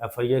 FIA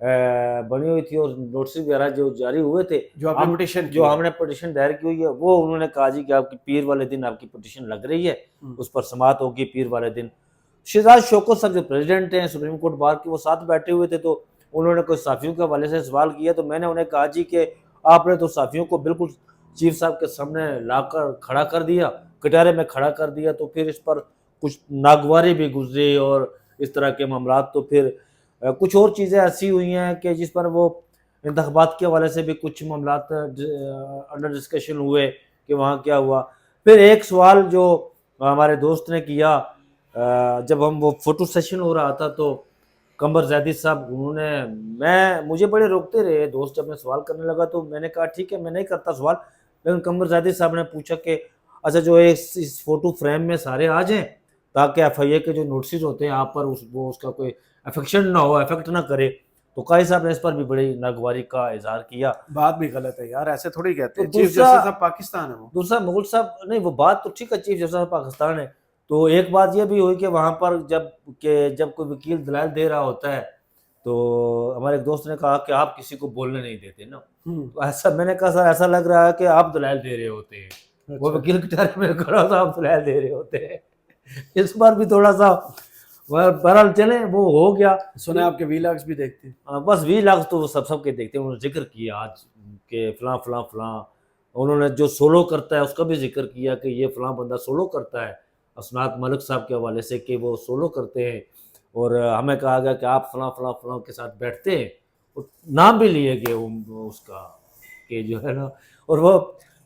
بنی ہوئی تھی اور نوٹس وغیرہ جو جاری ہوئے تھے جو آپ نے پٹیشن جو ہم نے پٹیشن دائر کی ہوئی ہے وہ انہوں نے کہا جی کہ آپ کی پیر والے دن آپ کی پٹیشن لگ رہی ہے، اس پر سماعت ہوگی پیر والے دن۔ شہزاد شوکت صاحب جو پریزیڈنٹ ہیں سپریم کورٹ بار کے وہ ساتھ بیٹھے ہوئے تھے، تو انہوں نے کوئی صحافیوں کے حوالے سے سوال کیا، تو میں نے انہیں کہا جی کہ آپ نے تو صحافیوں کو بالکل چیف صاحب کے سامنے لا کر کھڑا کر دیا، کٹہرے میں کھڑا کر دیا، تو پھر اس پر کچھ ناگواری بھی گزری اور اس طرح کے معاملات، تو پھر کچھ اور چیزیں ایسی ہوئی ہیں کہ جس پر وہ انتخابات کے حوالے سے بھی کچھ معاملات انڈر ڈسکشن ہوئے کہ وہاں کیا ہوا۔ پھر ایک سوال جو ہمارے دوست نے کیا جب ہم وہ فوٹو سیشن ہو رہا تھا، تو قمر زیدی صاحب انہوں نے مجھے بڑے روکتے رہے دوست، جب میں سوال کرنے لگا تو میں نے کہا ٹھیک ہے میں نہیں کرتا سوال، لیکن قمر زیدی صاحب نے پوچھا کہ اچھا جو اس فوٹو فریم میں سارے آ جائیں تاکہ ایف آئی اے کے جو نوٹسز ہوتے ہیں آپ پر وہ اس کا کوئی افیکشن نہ ہو، افیکٹ نہ کرے، تو قاضی صاحب نے اس پر بھی بڑی ناگواری کا اظہار کیا۔ بات بھی غلط ہے یار، ایسے تھوڑی کہتے ہیں، تو چیف جسٹس صاحب پاکستان ہے وہ۔ دوسرا مغل صاحب نہیں، وہ بات تو ٹھیک ہے چیف جسٹس آف پاکستان ہے، تو ایک بات یہ بھی ہوئی کہ وہاں پر جب کوئی وکیل دلائل دے رہا ہوتا ہے تو ہمارے ایک دوست نے کہا کہ آپ کسی کو بولنے نہیں دیتے نا، تو ایسا میں نے کہا سر ایسا لگ رہا ہے کہ آپ دلائل دے رہے ہوتے ہیں، وہ وکیل کٹہرے میں کھڑا تھا، آپ دلائل دے رہے ہوتے ہیں۔ اس بار بھی تھوڑا سا بہرحال چلیں وہ ہو گیا۔ سنا آپ کے وی لاگس بھی دیکھتے ہیں؟ بس وی لاگس تو وہ سب کے دیکھتے ہیں، انہوں نے ذکر کیا آج کہ فلاں فلاں فلاں، انہوں نے جو سولو کرتا ہے اس کا بھی ذکر کیا کہ یہ فلاں بندہ سولو کرتا ہے، اسناد ملک صاحب کے حوالے سے کہ وہ سولو کرتے ہیں، اور ہمیں کہا گیا کہ آپ فلاں فلاں فلاں کے ساتھ بیٹھتے ہیں، اور نام بھی لیے گئے اس کا کہ جو ہے نا، اور وہ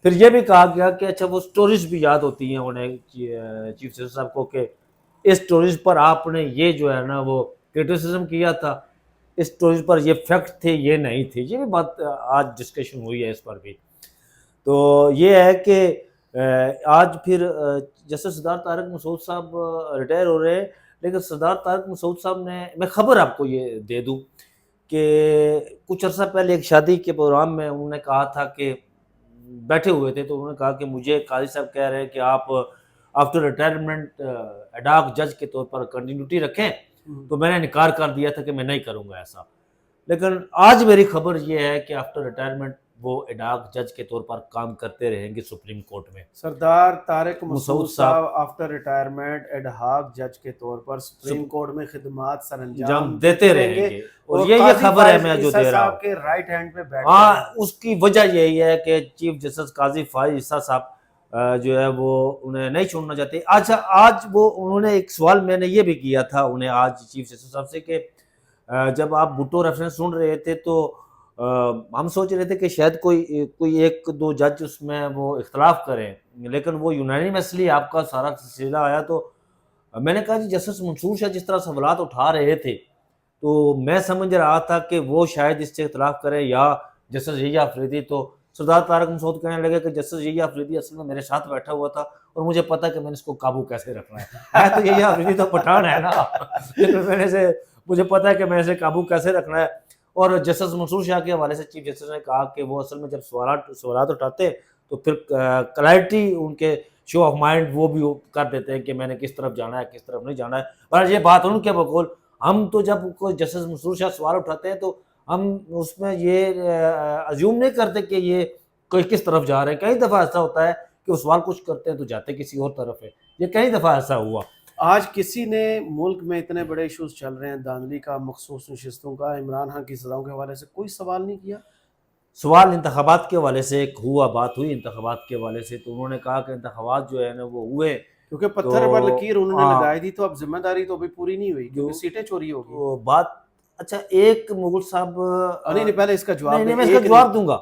پھر یہ بھی کہا گیا کہ اچھا وہ سٹوریز بھی یاد ہوتی ہیں انہیں چیف جسٹس صاحب کو کہ اس سٹوریز پر آپ نے یہ جو ہے نا وہ کرٹیسزم کیا تھا، اس سٹوریز پر یہ فیکٹ تھے یہ نہیں تھے، یہ بھی بات آج ڈسکشن ہوئی ہے اس پر بھی۔ تو یہ ہے کہ آج پھر جیسے سردار طارق مسعود صاحب ریٹائر ہو رہے ہیں، لیکن سردار طارق مسعود صاحب نے، میں خبر آپ کو یہ دے دوں کہ کچھ عرصہ پہلے ایک شادی کے پروگرام میں انہوں نے کہا تھا کہ بیٹھے ہوئے تھے تو انہوں نے کہا کہ مجھے قاضی صاحب کہہ رہے ہیں کہ آپ آفٹر ریٹائرمنٹ ایڈاک جج کے طور پر کنٹینیوٹی رکھیں، تو میں نے انکار کر دیا تھا کہ میں نہیں کروں گا ایسا، لیکن آج میری خبر یہ ہے کہ آفٹر ریٹائرمنٹ وہ ایڈاک جج کے طور پر کام کرتے رہیں گے سپریم کورٹ میں۔ سردار طارق مسعود صاحب آفٹر ریٹائرمنٹ ایڈ ہاک جج کے طور پر سپریم کورٹ میں خدمات سر انجام دیتے رہیں گے، اور یہ خبر ہے میں جو دے رہا ہوں کے رائٹ ہینڈ پہ بیٹھ ہاں، اس کی وجہ یہی ہے کہ چیف جسٹس قاضی فائز عیسیٰ صاحب جو ہے وہ انہیں نہیں چھوڑنا چاہتے۔ اچھا آج وہ انہوں نے ایک سوال میں نے یہ بھی کیا تھا انہیں آج چیف جسٹس صاحب سے کہ جب آپ بھٹو ریفرنس سن رہے تھے تو ہم سوچ رہے تھے کہ شاید کوئی ایک دو جج اس میں وہ اختلاف کریں، لیکن وہ یونانیمسلی آپ کا سارا سلسلہ آیا، تو میں نے کہا جی جسٹس منصور شاہ جس طرح سوالات اٹھا رہے تھے تو میں سمجھ رہا تھا کہ وہ شاید اس سے اختلاف کرے یا جسٹس یحییٰ آفریدی، تو سردار طارق مسعود کہنے لگے کہ جسٹس یحییٰ آفریدی اصل میں میرے ساتھ بیٹھا ہوا تھا اور مجھے پتا کہ میں نے اس کو قابو کیسے رکھنا ہے تو یحییٰ آفریدی تو پٹھان ہے نا، لیکن مجھے پتا ہے کہ میں اسے قابو کیسے رکھنا ہے۔ اور جسٹس منصور شاہ کے حوالے سے چیف جسٹس نے کہا کہ وہ اصل میں جب سوالات اٹھاتے تو پھر کلیئرٹی ان کے شو آف مائنڈ وہ بھی کر دیتے ہیں کہ میں نے کس طرف جانا ہے کس طرف نہیں جانا ہے، اور یہ بات ان کے بقول ہم تو جب کوئی جسٹس منصور شاہ سوال اٹھاتے ہیں تو ہم اس میں یہ ازیوم نہیں کرتے کہ یہ کوئی کس طرف جا رہے ہیں، کئی دفعہ ایسا ہوتا ہے کہ وہ سوال کچھ کرتے ہیں تو جاتے کسی اور طرف ہے، یہ کئی دفعہ ایسا ہوا۔ آج کسی نے ملک میں اتنے بڑے ایشوز چل رہے ہیں، دھاندلی کا، مخصوص نشستوں کا، عمران خان کی سزاؤں کے حوالے سے کوئی سوال نہیں کیا؟ سوال انتخابات کے حوالے سے ایک بات ہوئی انتخابات کے حوالے سے، تو انہوں نے کہا کہ انتخابات جو ہے نا وہ ہوئے، کیونکہ پتھر پر لکیر انہوں نے لگائی تھی، تو اب ذمہ داری تو ابھی پوری نہیں ہوئی کیونکہ سیٹیں چوری ہو گئی بات۔ اچھا ایک مغل صاحب نہیں پہلے اس کا جواب نہیں میں اس کا جواب دوں گا،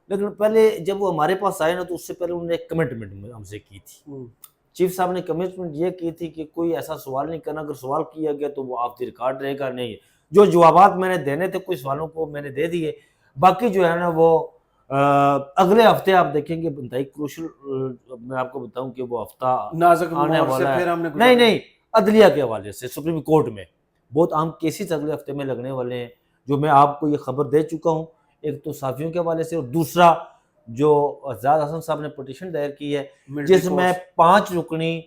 لیکن پہلے جب وہ ہمارے پاس آئے نا تو اس سے پہلے انہوں نے ایک کمٹمنٹ ہم سے کی تھی، چیف صاحب نے کمٹمنٹ یہ کی تھی کہ کوئی ایسا سوال نہیں کرنا، اگر سوال کیا گیا تو وہ آف دی ریکارڈ رہے گا، نہیں جو جوابات میں نے دینے تھے کچھ سوالوں کو میں نے دے دیے، باقی جو ہے نا وہ اگلے ہفتے آپ دیکھیں گے انتہائی کروشل، میں آپ کو بتاؤں کہ وہ ہفتہ آنے والا ہے، نہیں عدلیہ کے حوالے سے سپریم کورٹ میں بہت اہم کیسز اگلے ہفتے میں لگنے والے ہیں، جو میں آپ کو یہ خبر دے چکا ہوں، ایک تو صحافیوں کے حوالے سے، اور دوسرا جو اعجاز حسن صاحب نے پٹیشن دائر کی ہے جس میں 5 رکنی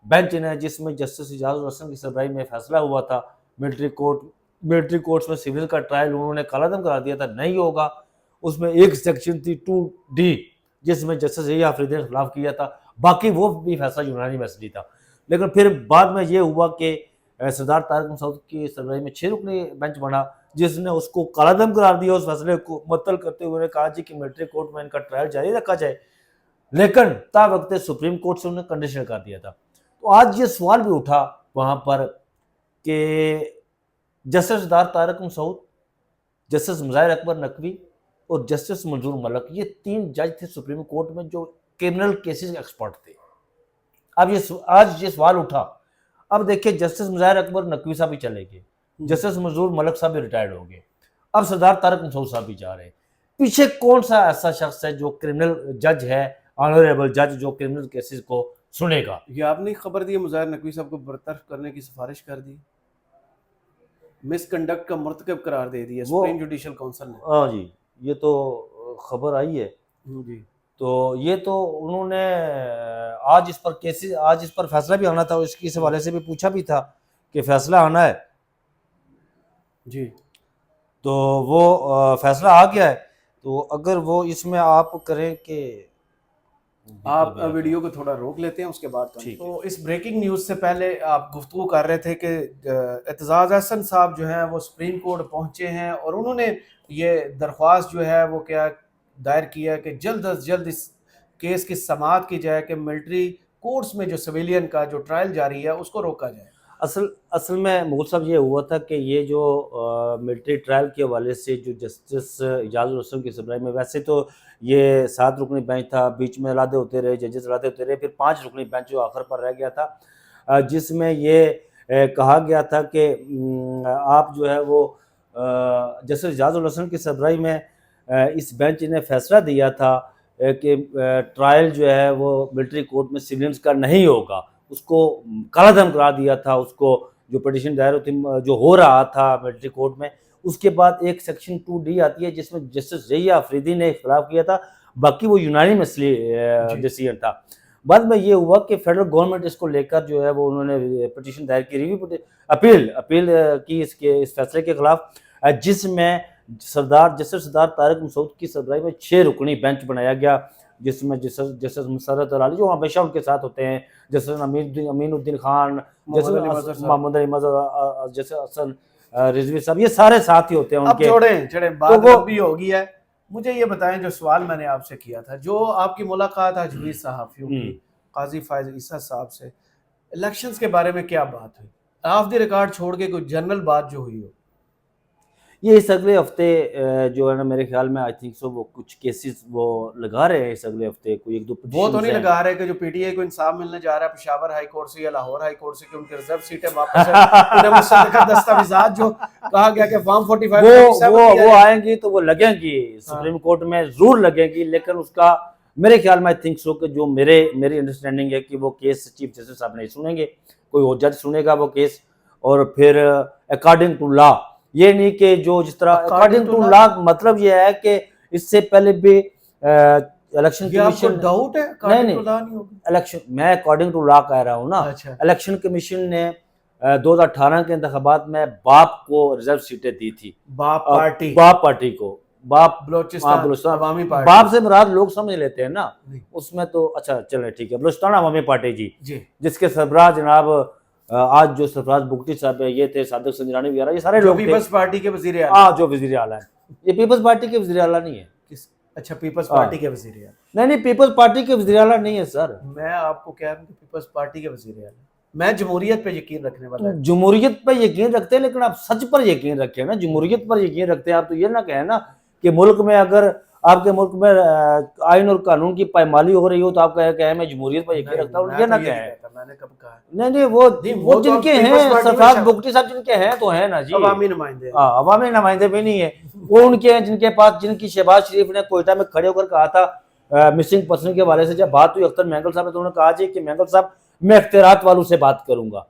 بینچ ہے، جس میں جسٹس اعجاز حسن کی سربراہی میں فیصلہ ہوا تھا ملٹری کورٹ ملٹری کورٹس میں سول کا ٹرائل انہوں نے کالعدم کرا دیا تھا، نہیں ہوگا. اس میں ایک سیکشن تھی 2D جس میں جسٹس یحییٰ آفریدی نے خلاف کیا تھا، باقی وہ بھی فیصلہ یونانی میسری تھا. لیکن پھر بعد میں یہ ہوا کہ سردار طارق مسعود کی سربراہی میں 6 رکنی بینچ بنا جس نے اس کو کالعدم قرار دیا. اس فیصلے کو معطل کرتے ہوئے کہا جی کہ ملٹری کورٹ میں ان کا ٹرائل جاری رکھا جائے، لیکن تا وقت سپریم کورٹ سے انہوں نے کنڈیشن کر دیا تھا. تو آج یہ سوال بھی اٹھا وہاں پر کہ جسٹس سردار طارق مسعود، جسٹس مظاہر اکبر نقوی اور جسٹس منظور ملک، یہ 3 جج تھے سپریم کورٹ میں جو کرمنل کیسز ایکسپرٹ تھے. اب آج یہ سوال اٹھا. اب دیکھیں جسٹس مظاہر اکبر نقوی صاحب بھی چلے گئے، جسٹس منظور ملک صاحب بھی ریٹائرڈ ہو گئے، اب سردار طارق مسعود صاحب بھی جا رہے ہیں. پیچھے کون سا ایسا شخص ہے جو کرمنل جج ہے، آنریبل جج جو کرمنل کیسز کو سنے گا؟ یہ آپ نے خبر دی مظاہر نقوی صاحب کو برطرف کرنے کی سفارش کر دی، مس کنڈکٹ کا مرتکب قرار دے دیا سپریم جوڈیشل کونسل نے. ہاں جی، یہ تو خبر آئی ہے. جی تو یہ تو انہوں نے آج اس پر کیسز، آج اس پر فیصلہ بھی آنا تھا، اس کی حوالے سے بھی پوچھا بھی تھا کہ فیصلہ آنا ہے. جی تو وہ فیصلہ آ گیا ہے. تو اگر وہ اس میں آپ کریں کہ آپ ویڈیو کو تھوڑا روک لیتے ہیں اس کے بعد. تو اس بریکنگ نیوز سے پہلے آپ گفتگو کر رہے تھے کہ اعتزاز احسن صاحب جو ہیں وہ سپریم کورٹ پہنچے ہیں اور انہوں نے یہ درخواست جو ہے وہ کیا دائر کیا کہ جلد از جلد اس کیس کی سماعت کی جائے کہ ملٹری کورٹس میں جو سویلین کا جو ٹرائل جاری ہے اس کو روکا جائے. اصل میں مغل صاحب یہ ہوا تھا کہ یہ جو ملٹری ٹرائل کے حوالے سے جو جسٹس اعجاز الحسن کی سربراہی میں، ویسے تو یہ 7 رکنی بینچ تھا، بیچ میں علیحدہ ہوتے رہے ججز، علیحدہ ہوتے رہے، پھر 5 رکنی بینچ جو آخر پر رہ گیا تھا، جس میں یہ کہا گیا تھا کہ آپ جو ہے وہ جسٹس اعجاز الحسن کی سربراہی میں اس بینچ نے فیصلہ دیا تھا کہ ٹرائل جو ہے وہ ملٹری کورٹ میں سیولینز کا نہیں ہوگا، اس کو کالعدم قرار دیا تھا. اس کو جو پٹیشن دائر ہوتی جو ہو رہا تھا ملٹری کورٹ میں، اس کے بعد ایک سیکشن 2D آتی ہے جس میں جسٹس یحییٰ آفریدی نے اختلاف کیا تھا، باقی وہ یونانی مسئلے ڈیسیژن تھا. بعد میں یہ ہوا کہ فیڈرل گورنمنٹ اس کو لے کر جو ہے وہ انہوں نے پٹیشن دائر کی، ریویو اپیل کی اس فیصلے کے خلاف، جس میں جسٹس سردار طارق مسعود کی سربراہی میں 6 رکنی بینچ بنایا گیا، جس میں جسٹس مسرت علی جو ہمیشہ ان کے ساتھ ہوتے ہیں، جسٹس امین الدین خان، جسٹس محمد علی مظہر، جسٹس حسن رضوی صاحب، یہ سارے ساتھ ہی ہوتے ہیں ان کے. اب چھوڑیں بات لمبی ہو گئی ہے. مجھے یہ بتائیں جو سوال میں نے آپ سے کیا تھا، جو آپ کی ملاقات آج ہوئی صحافیوں کی قاضی فائز عیسیٰ صاحب سے، الیکشنز کے بارے میں کیا بات ہوئی؟ آف دی ریکارڈ چھوڑ کے کوئی جنرل بات جو ہوئی ہو؟ یہ اس اگلے ہفتے جو ہے نا میرے خیال میں آئی تھنک سو وہ کچھ کیسز وہ لگا رہے ہیں اس اگلے ہفتے، کوئی 1-2 وہ تو نہیں لگا رہے کہ جو پی ٹی آئی کو انصاف ملنے جا رہا ہے پشاور ہائی کورٹ سے یا لاہور ہائی کورٹ سے کہ ان کی ریزرو سیٹیں واپس ہیں، انہیں مستحقہ دستاویزات جو کہا گیا کہ فارم 45 وہ آئیں گی تو وہ لگیں گی سپریم کورٹ میں ضرور لگیں گی. لیکن اس کا میرے خیال میں آئی تھنک سو کہ جو میری انڈرسٹینڈنگ ہے کہ وہ کیس چیف جسٹس صاحب نہیں سنیں گے، کوئی اور جج سنے گا وہ کیس، اور پھر اکارڈنگ ٹو لا، یہ نہیں کہ جو جس طرح اکارڈنگ ٹو لا مطلب یہ ہے کہ اس سے پہلے بھی الیکشن کمیشن ڈاؤٹ ہے نہیں الیکشن، میں اکارڈنگ ٹو لا کہہ رہا ہوں نا. الیکشن کمیشن نے 2018 کے انتخابات میں باپ کو ریزرو سیٹیں دی تھی، باپ پارٹی کو، بلوچستان عوامی پارٹی. باپ سے مراد لوگ سمجھ لیتے ہیں نا اس میں تو. اچھا چلیں ٹھیک ہے، بلوچستان عوامی پارٹی جی، جس کے سربراہ جناب آج جو سرفراز بگٹی صاحب ہیں، یہ تھے صادق سنجرانی وغیرہ، یہ سارے لوگ پیپلز پارٹی کے وزیر اعلیٰ. ہاں جو وزیر اعلیٰ ہیں، یہ پیپلز پارٹی کے وزیر اعلیٰ نہیں ہے. اچھا پیپلز پارٹی کے وزیر اعلیٰ نہیں پیپلز پارٹی کے وزیر اعلیٰ نہیں ہے سر. میں آپ کو کہہ رہا ہوں کہ پیپلز پارٹی کے وزیر اعلیٰ. میں جمہوریت پہ یقین رکھنے والا ہوں. جمہوریت پہ یقین رکھتے ہیں لیکن آپ سچ پر یقین رکھیں نا، جمہوریت پر یقین رکھتے ہیں. آپ تو یہ نہ کہیں نا کہ ملک میں اگر آپ کے ملک میں آئین اور قانون کی پائمالی ہو رہی ہو تو آپ کہیں میں جمہوریت پر یقین رکھتا ہوں، یہ نہ کہیں. میں نے کب کہا؟ نہیں وہ جن کے ہیں سرفراز بگٹی صاحب جن کے ہیں تو ہیں نا جی، عوامی نمائندے. عوامی نمائندے بھی نہیں ہیں وہ، ان کے ہیں جن کے پاس، جن کی شہباز شریف نے کوئٹہ میں کھڑے ہو کر کہا تھا مسنگ پرسن کے حوالے سے جب بات ہوئی اختر مینگل صاحب نے، تو انہوں نے کہا جی کہ مینگل صاحب میں اختیارات والوں سے بات کروں گا،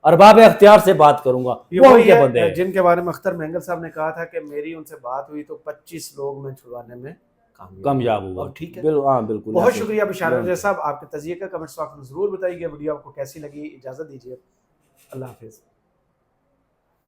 ارباب اختیار سے بات کروں گا. وہ ان کے بندے ہیں جن کے بارے میں اختر مینگل صاحب نے کہا تھا کہ میری ان سے بات ہوئی تو 25 لوگ میں چھڑوانے میں کامیاب ہوا. ٹھیک ہے، ہاں بالکل. بہت شکریہ بشار رضا صاحب، آپ کے تجزیے کا کمنٹس میں ضرور بتائیے گا. ویڈیو آپ کو کیسی لگی، اجازت دیجیے، اللہ حافظ.